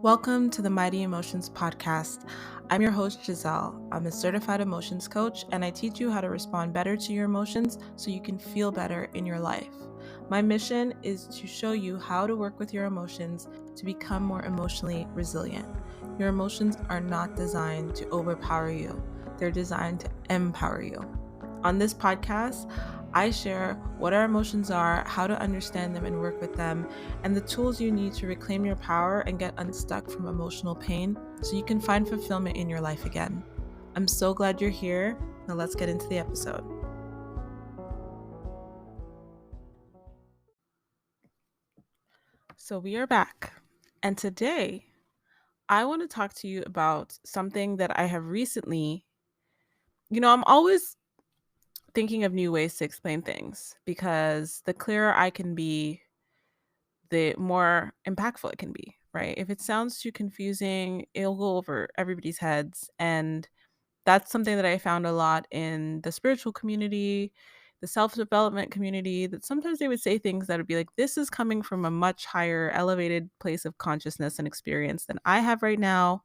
Welcome to the Mighty Emotions Podcast. I'm your host, Giselle. I'm a certified emotions coach, and I teach you how to respond better to your emotions so you can feel better in your life. My mission is to show you how to work with your emotions to become more emotionally resilient. Your emotions are not designed to overpower you, they're designed to empower you. On this podcast, I share what our emotions are, how to understand them and work with them, and the tools you need to reclaim your power and get unstuck from emotional pain so you can find fulfillment in your life again. I'm so glad you're here. Now let's get into the episode. So we are back. And today, I want to talk to you about something that I have recently, I'm always thinking of new ways to explain things because the clearer I can be, the more impactful it can be, right? If it sounds too confusing, it'll go over everybody's heads. And that's something that I found a lot in the spiritual community, the self-development community, that sometimes they would say things that would be like, this is coming from a much higher elevated place of consciousness and experience than I have right now.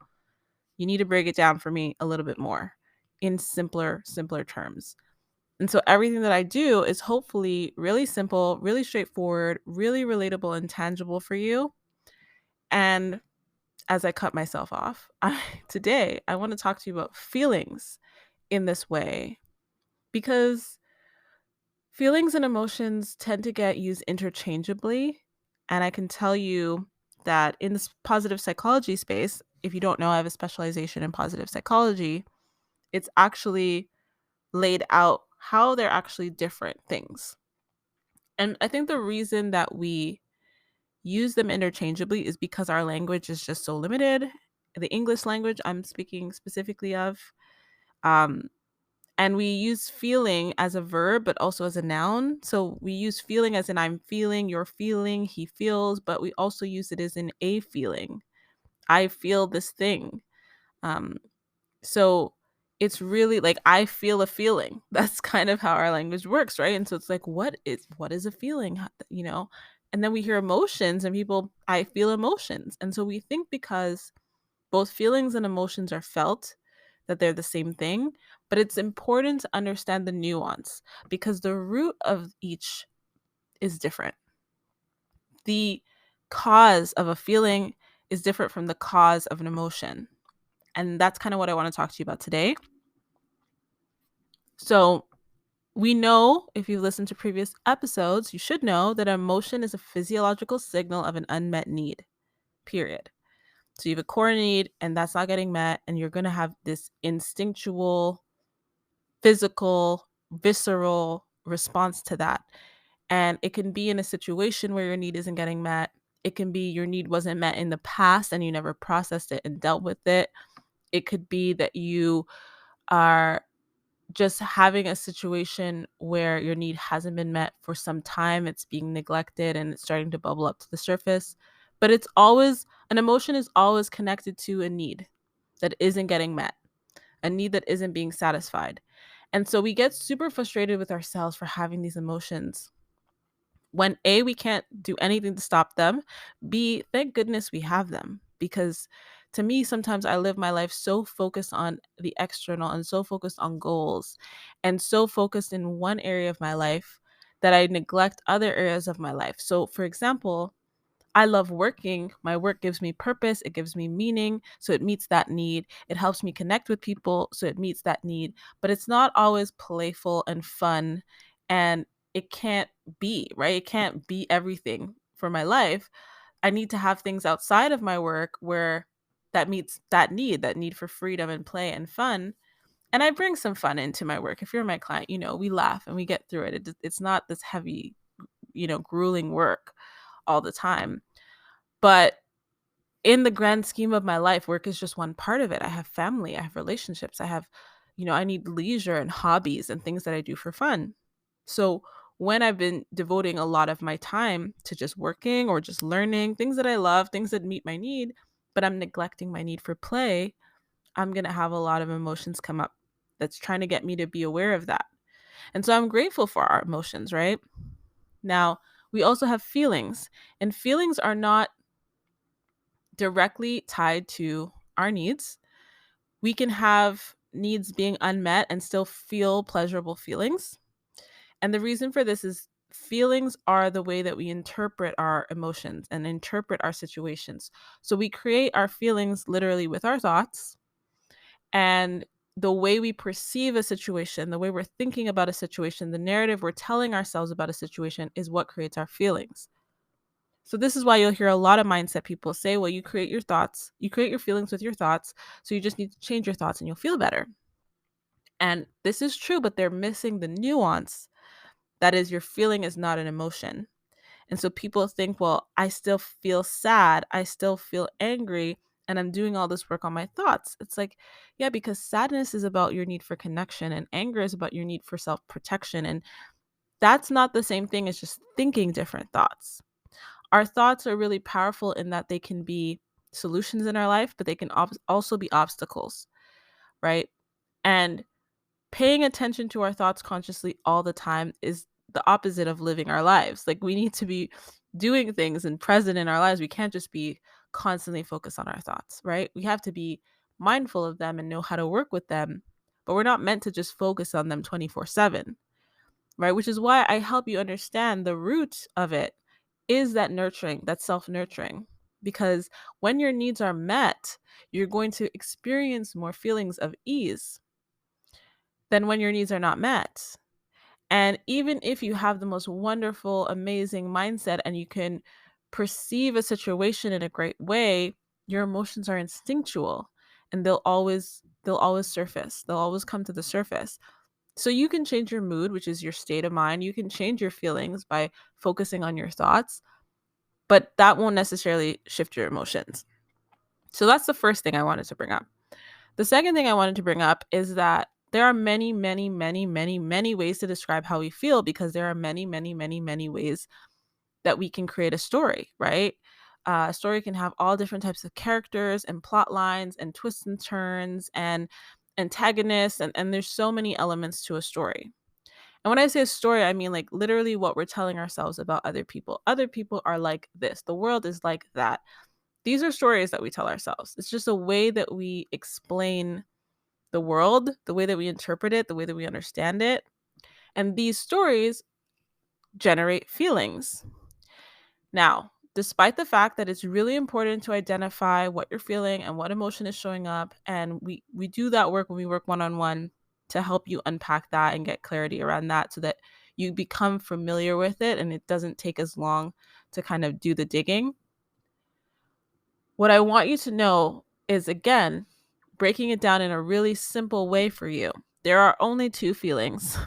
You need to break it down for me a little bit more in simpler terms. And so everything that I do is hopefully really simple, really straightforward, really relatable and tangible for you. And as I cut myself off, today I want to talk to you about feelings in this way because feelings and emotions tend to get used interchangeably. And I can tell you that in this positive psychology space, if you don't know, I have a specialization in positive psychology. It's actually laid out how they're actually different things. And I think the reason that we use them interchangeably is because our language is just so limited. The English language I'm speaking specifically of. Um, and we use feeling as a verb, but also as a noun. So we use feeling as in I'm feeling, you're feeling, he feels, but we also use it as in a feeling. I feel this thing. Um, so it's really like I feel a feeling. That's kind of how our language works, right? And so it's like, what is a feeling? And then we hear emotions and people, I feel emotions. And so we think because both feelings and emotions are felt that they're the same thing, but it's important to understand the nuance because the root of each is different. The cause of a feeling is different from the cause of an emotion. And that's kind of what I want to talk to you about today. So, we know, if you've listened to previous episodes, you should know that emotion is a physiological signal of an unmet need, period. So you have a core need and that's not getting met, and you're going to have this instinctual, physical, visceral response to that. And it can be in a situation where your need isn't getting met. It can be your need wasn't met in the past and you never processed it and dealt with it. It could be that you are just having a situation where your need hasn't been met for some time. It's being neglected and it's starting to bubble up to the surface. But it's always, an emotion is always connected to a need that isn't getting met, a need that isn't being satisfied. And so we get super frustrated with ourselves for having these emotions when A, we can't do anything to stop them, B, thank goodness we have them. Because to me, sometimes I live my life so focused on the external and so focused on goals and so focused in one area of my life that I neglect other areas of my life. So, for example, I love working. My work gives me purpose. It gives me meaning. So it meets that need. It helps me connect with people. So it meets that need. But it's not always playful and fun. And it can't be, right? It can't be everything for my life. I need to have things outside of my work where that meets that need for freedom and play and fun. And I bring some fun into my work. If you're my client, we laugh and we get through it. It's not this heavy, grueling work all the time. But in the grand scheme of my life, work is just one part of it. I have family, I have relationships, I need leisure and hobbies and things that I do for fun. So when I've been devoting a lot of my time to just working or just learning things that I love, things that meet my need, but I'm neglecting my need for play, I'm going to have a lot of emotions come up that's trying to get me to be aware of that. And so I'm grateful for our emotions, right? Now, we also have feelings, and feelings are not directly tied to our needs. We can have needs being unmet and still feel pleasurable feelings. And the reason for this is feelings are the way that we interpret our emotions and interpret our situations. So we create our feelings literally with our thoughts, and the way we perceive a situation, the way we're thinking about a situation, the narrative we're telling ourselves about a situation is what creates our feelings. So this is why you'll hear a lot of mindset people say, well, you create your thoughts, you create your feelings with your thoughts, so you just need to change your thoughts and you'll feel better. And this is true, but they're missing the nuance. That is, your feeling is not an emotion. And so people think, well, I still feel sad, I still feel angry, and I'm doing all this work on my thoughts. It's like, yeah, because sadness is about your need for connection, and anger is about your need for self protection. And that's not the same thing as just thinking different thoughts. Our thoughts are really powerful in that they can be solutions in our life, but they can also be obstacles, right? And paying attention to our thoughts consciously all the time is the opposite of living our lives. Like, we need to be doing things and present in our lives. We can't just be constantly focused on our thoughts, right? We have to be mindful of them and know how to work with them, but we're not meant to just focus on them 24/7, right? Which is why I help you understand the root of it is that nurturing, that self-nurturing. Because when your needs are met, you're going to experience more feelings of ease than when your needs are not met. And even if you have the most wonderful, amazing mindset and you can perceive a situation in a great way, your emotions are instinctual and they'll always surface. They'll always come to the surface. So you can change your mood, which is your state of mind. You can change your feelings by focusing on your thoughts, but that won't necessarily shift your emotions. So that's the first thing I wanted to bring up. The second thing I wanted to bring up is that there are many, many, many, many, many ways to describe how we feel, because there are many, many, many, many ways that we can create a story, right? A story can have all different types of characters and plot lines and twists and turns and antagonists, and there's so many elements to a story. And when I say a story, I mean like literally what we're telling ourselves about other people. Other people are like this. The world is like that. These are stories that we tell ourselves. It's just a way that we explain the world, the way that we interpret it, the way that we understand it. And these stories generate feelings. Now, despite the fact that it's really important to identify what you're feeling and what emotion is showing up, and we do that work when we work one-on-one to help you unpack that and get clarity around that so that you become familiar with it and it doesn't take as long to kind of do the digging. What I want you to know is, again, breaking it down in a really simple way for you. There are only two feelings.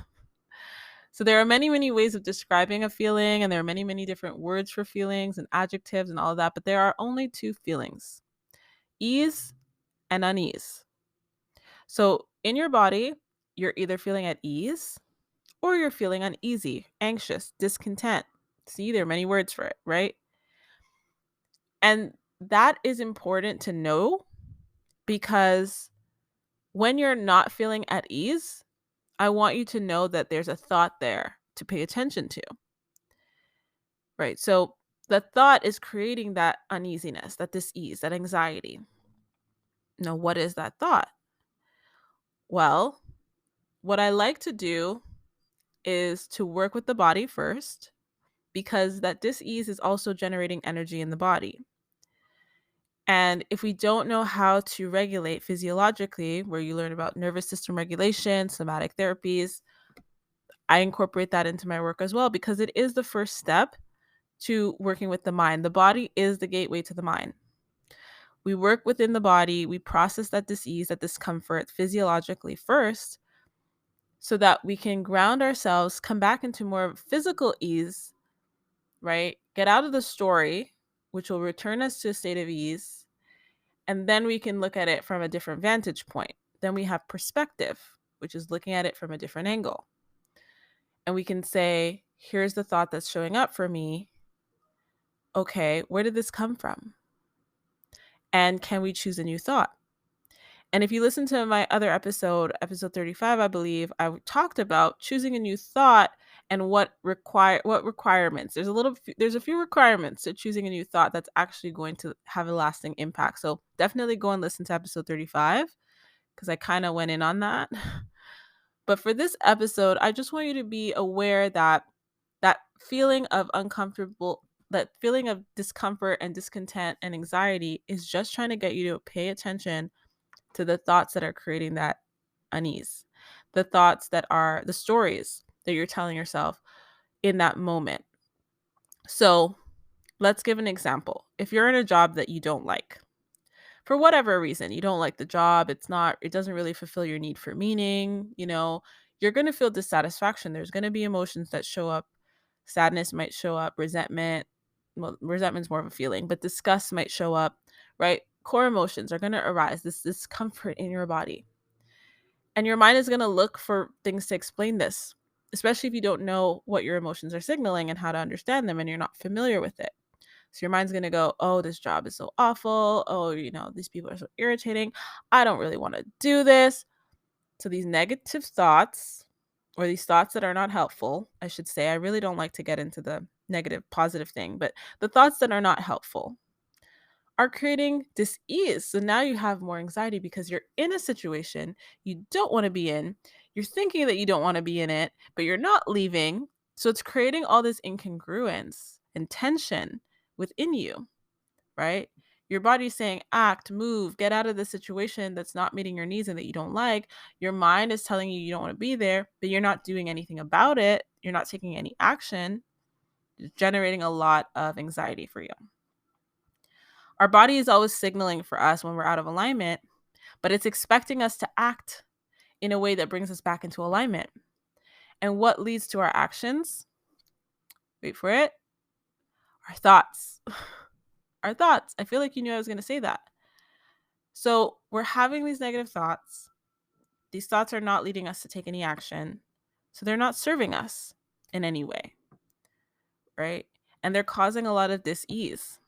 So there are many, many ways of describing a feeling, and there are many, many different words for feelings and adjectives and all of that, but there are only two feelings: ease and unease. So in your body, you're either feeling at ease or you're feeling uneasy, anxious, discontent. See, there are many words for it, right? And that is important to know, because when you're not feeling at ease, I want you to know that there's a thought there to pay attention to, right? So the thought is creating that uneasiness, that dis-ease, that anxiety. Now, what is that thought? Well, what I like to do is to work with the body first, because that dis-ease is also generating energy in the body. And if we don't know how to regulate physiologically, where you learn about nervous system regulation, somatic therapies, I incorporate that into my work as well, because it is the first step to working with the mind. The body is the gateway to the mind. We work within the body, we process that disease, that discomfort physiologically first, so that we can ground ourselves, come back into more physical ease, right? Get out of the story, which will return us to a state of ease. And then we can look at it from a different vantage point. Then we have perspective, which is looking at it from a different angle. And we can say, here's the thought that's showing up for me. Okay, where did this come from? And can we choose a new thought? And if you listen to my other episode 35, I believe, I talked about choosing a new thought and what requirements. There's a few requirements to choosing a new thought that's actually going to have a lasting impact. So definitely go and listen to episode 35 because I kind of went in on that. But for this episode, I just want you to be aware that that feeling of uncomfortable, that feeling of discomfort and discontent and anxiety is just trying to get you to pay attention to the thoughts that are creating that unease, the thoughts that are the stories that you're telling yourself in that moment. So let's give an example. If you're in a job that you don't like, for whatever reason, you don't like the job, it doesn't really fulfill your need for meaning, you're going to feel dissatisfaction. There's going to be emotions that show up. Sadness might show up, resentment. Well, resentment's more of a feeling, but disgust might show up, right? Core emotions are going to arise, this discomfort in your body. And your mind is going to look for things to explain this, especially if you don't know what your emotions are signaling and how to understand them and you're not familiar with it. So your mind's going to go, oh, this job is so awful. Oh, these people are so irritating. I don't really want to do this. So these negative thoughts, or these thoughts that are not helpful, I should say, I really don't like to get into the negative, positive thing, but the thoughts that are not helpful are creating dis-ease. So now you have more anxiety because you're in a situation you don't want to be in. You're thinking that you don't want to be in it, but you're not leaving. So it's creating all this incongruence and tension within you, right? Your body's saying, act, move, get out of the situation that's not meeting your needs and that you don't like. Your mind is telling you don't want to be there, but you're not doing anything about it. You're not taking any action. It's generating a lot of anxiety for you. Our body is always signaling for us when we're out of alignment, but it's expecting us to act in a way that brings us back into alignment. And what leads to our actions? Wait for it. Our thoughts. Our thoughts. I feel like you knew I was going to say that. So we're having these negative thoughts. These thoughts are not leading us to take any action. So they're not serving us in any way, right? And they're causing a lot of dis-ease.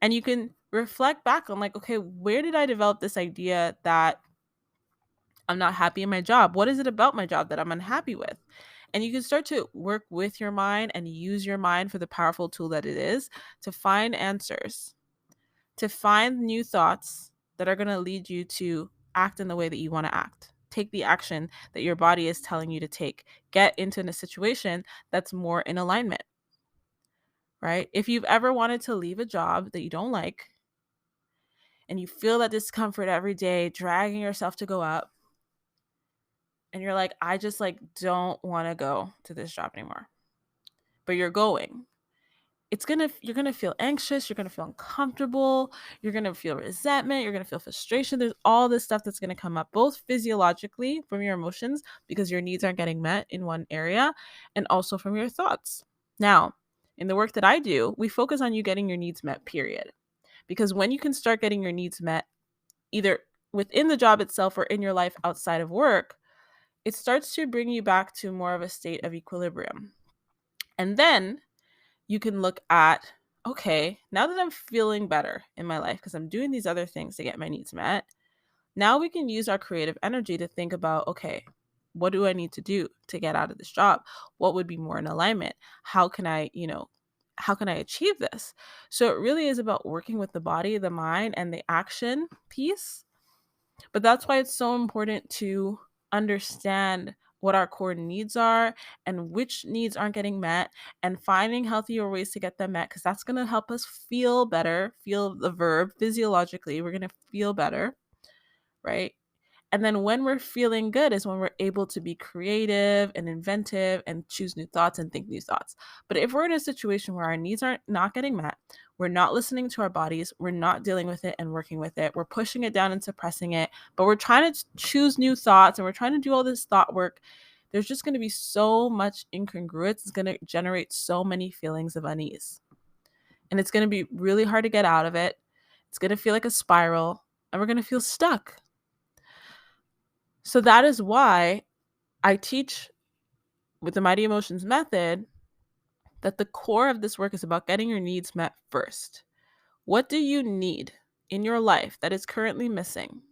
And you can reflect back on like, okay, where did I develop this idea that I'm not happy in my job? What is it about my job that I'm unhappy with? And you can start to work with your mind and use your mind for the powerful tool that it is to find answers, to find new thoughts that are going to lead you to act in the way that you want to act. Take the action that your body is telling you to take. Get into a situation that's more in alignment, right? If you've ever wanted to leave a job that you don't like and you feel that discomfort every day, dragging yourself to go up, and you're like, I just don't want to go to this job anymore, but you're going, you're gonna feel anxious, you're gonna feel uncomfortable, you're gonna feel resentment, you're gonna feel frustration. There's all this stuff that's gonna come up, both physiologically from your emotions because your needs aren't getting met in one area, and also from your thoughts. Now, in the work that I do, we focus on you getting your needs met, period. Because when you can start getting your needs met, either within the job itself or in your life outside of work, it starts to bring you back to more of a state of equilibrium. And then you can look at, okay, now that I'm feeling better in my life because I'm doing these other things to get my needs met, now we can use our creative energy to think about, okay, what do I need to do to get out of this job? What would be more in alignment? How can I achieve this? So it really is about working with the body, the mind, and the action piece. But that's why it's so important to understand what our core needs are and which needs aren't getting met, and finding healthier ways to get them met, because that's going to help us feel better, feel the verb physiologically. We're going to feel better, right? And then when we're feeling good is when we're able to be creative and inventive and choose new thoughts and think new thoughts. But if we're in a situation where our needs are not getting met, we're not listening to our bodies, we're not dealing with it and working with it, we're pushing it down and suppressing it, but we're trying to choose new thoughts and we're trying to do all this thought work, there's just going to be so much incongruence. It's going to generate so many feelings of unease. And it's going to be really hard to get out of it. It's going to feel like a spiral and we're going to feel stuck. So that is why I teach with the Mighty Emotions method that the core of this work is about getting your needs met first. What do you need in your life that is currently missing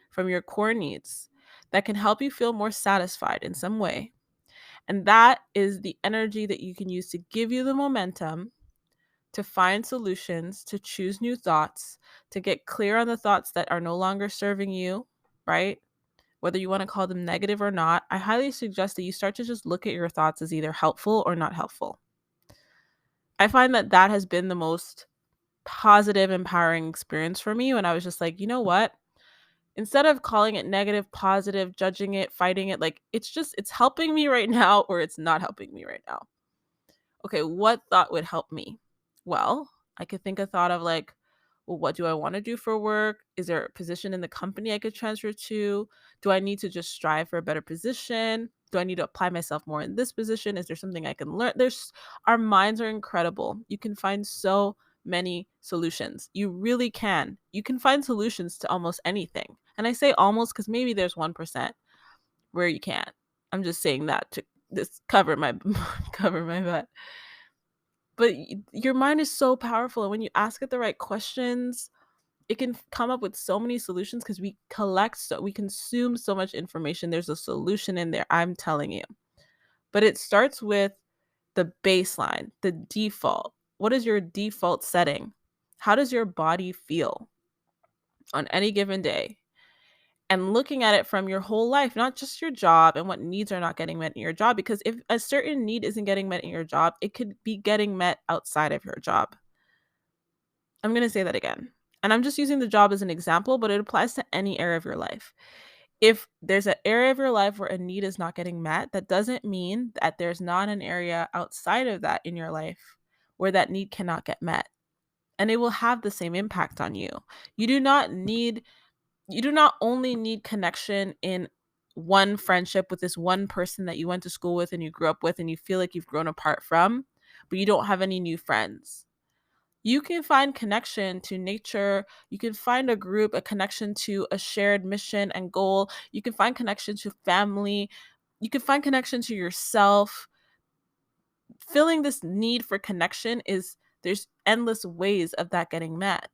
from your core needs that can help you feel more satisfied in some way? And that is the energy that you can use to give you the momentum to find solutions, to choose new thoughts, to get clear on the thoughts that are no longer serving you, right? Whether you want to call them negative or not, I highly suggest that you start to just look at your thoughts as either helpful or not helpful. I find that that has been the most positive, empowering experience for me when I was just like, you know what? Instead of calling it negative, positive, judging it, fighting it, like it's helping me right now or it's not helping me right now. Okay, what thought would help me? Well, I could think a thought of like, well, what do I want to do for work? Is there a position in the company I could transfer to? Do I need to just strive for a better position? Do I need to apply myself more in this position? Is there something I can learn? Our minds are incredible. You can find so many solutions. You really can. You can find solutions to almost anything. And I say almost because maybe there's 1% where you can't. I'm just saying that to just cover my cover my butt. But your mind is so powerful, and when you ask it the right questions, it can come up with so many solutions because we consume so much information. There's a solution in there, I'm telling you. But it starts with the baseline, the default. What is your default setting? How does your body feel on any given day? And looking at it from your whole life, not just your job and what needs are not getting met in your job. Because if a certain need isn't getting met in your job, it could be getting met outside of your job. I'm going to say that again. And I'm just using the job as an example, but it applies to any area of your life. If there's an area of your life where a need is not getting met, that doesn't mean that there's not an area outside of that in your life where that need cannot get met. And it will have the same impact on you. You do not only need connection in one friendship with this one person that you went to school with and you grew up with and you feel like you've grown apart from, but you don't have any new friends. You can find connection to nature. You can find a group, a connection to a shared mission and goal. You can find connection to family. You can find connection to yourself. Feeling this need for connection there's endless ways of that getting met.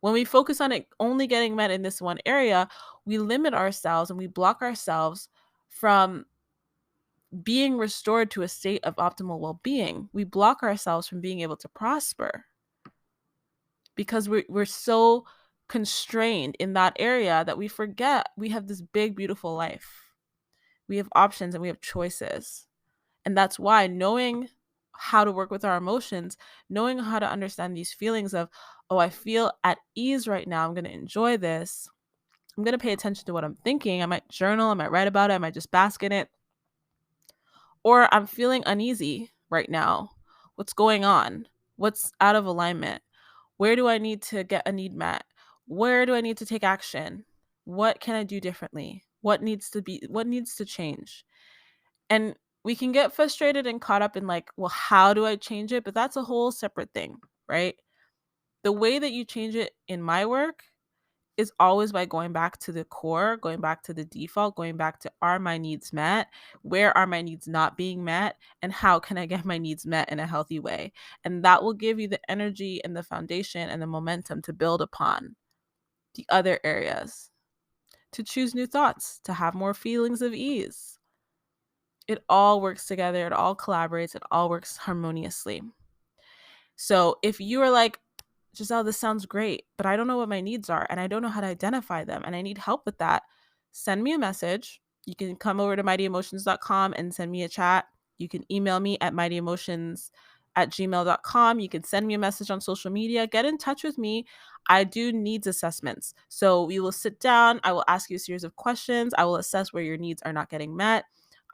When we focus on it only getting met in this one area, we limit ourselves and we block ourselves from being restored to a state of optimal well-being. We block ourselves from being able to prosper because we're so constrained in that area that we forget we have this big, beautiful life. We have options and we have choices. And that's why knowing how to work with our emotions, knowing how to understand these feelings of, oh, I feel at ease right now. I'm going to enjoy this. I'm going to pay attention to what I'm thinking. I might journal. I might write about it. I might just bask in it. Or I'm feeling uneasy right now. What's going on? What's out of alignment? Where do I need to get a need met? Where do I need to take action? What can I do differently? What needs to change? And we can get frustrated and caught up in like, well, how do I change it? But that's a whole separate thing, right? The way that you change it in my work is always by going back to the core, going back to the default, going back to, are my needs met? Where are my needs not being met? And how can I get my needs met in a healthy way? And that will give you the energy and the foundation and the momentum to build upon the other areas, to choose new thoughts, to have more feelings of ease. It all works together. It all collaborates. It all works harmoniously. So if you are like, Giselle, this sounds great, but I don't know what my needs are and I don't know how to identify them and I need help with that, send me a message. You can come over to mightyemotions.com and send me a chat. You can email me at mightyemotions@gmail.com. You can send me a message on social media. Get in touch with me. I do needs assessments. So we will sit down. I will ask you a series of questions. I will assess where your needs are not getting met.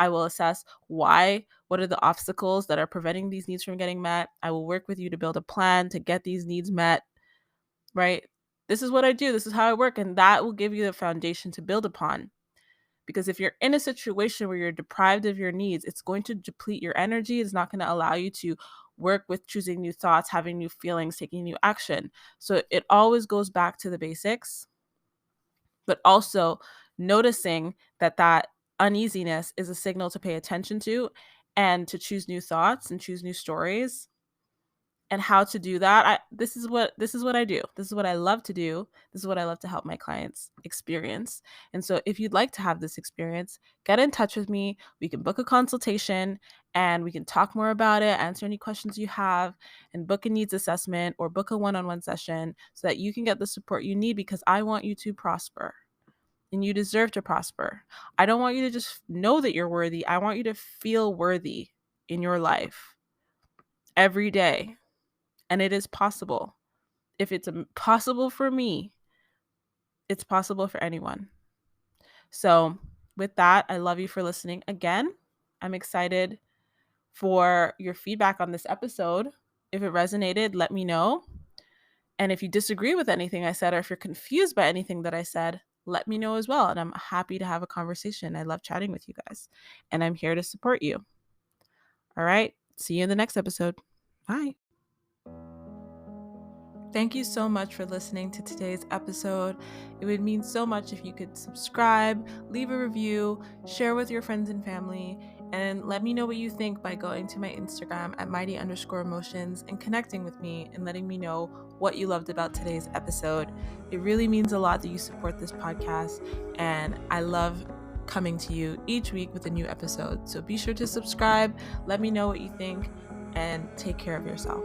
I will assess why, what are the obstacles that are preventing these needs from getting met. I will work with you to build a plan to get these needs met, right? This is what I do. This is how I work. And that will give you the foundation to build upon. Because if you're in a situation where you're deprived of your needs, it's going to deplete your energy. It's not going to allow you to work with choosing new thoughts, having new feelings, taking new action. So it always goes back to the basics, but also noticing that uneasiness is a signal to pay attention to and to choose new thoughts and choose new stories and how to do that. This is what I do. This is what I love to do. This is what I love to help my clients experience. And so if you'd like to have this experience, get in touch with me. We can book a consultation and we can talk more about it, answer any questions you have, and book a needs assessment or book a one-on-one session so that you can get the support you need, because I want you to prosper and you deserve to prosper. I don't want you to just know that you're worthy. I want you to feel worthy in your life every day. And it is possible. If it's possible for me, it's possible for anyone. So with that, I love you for listening again. I'm excited for your feedback on this episode. If it resonated, let me know. And if you disagree with anything I said, or if you're confused by anything that I said, let me know as well. And I'm happy to have a conversation. I love chatting with you guys, and I'm here to support you. All right. See you in the next episode. Bye. Thank you so much for listening to today's episode. It would mean so much if you could subscribe, leave a review, share with your friends and family, and let me know what you think by going to my Instagram at mighty_emotions and connecting with me and letting me know what you loved about today's episode. It really means a lot that you support this podcast, and I love coming to you each week with a new episode. So be sure to subscribe, let me know what you think, and take care of yourself.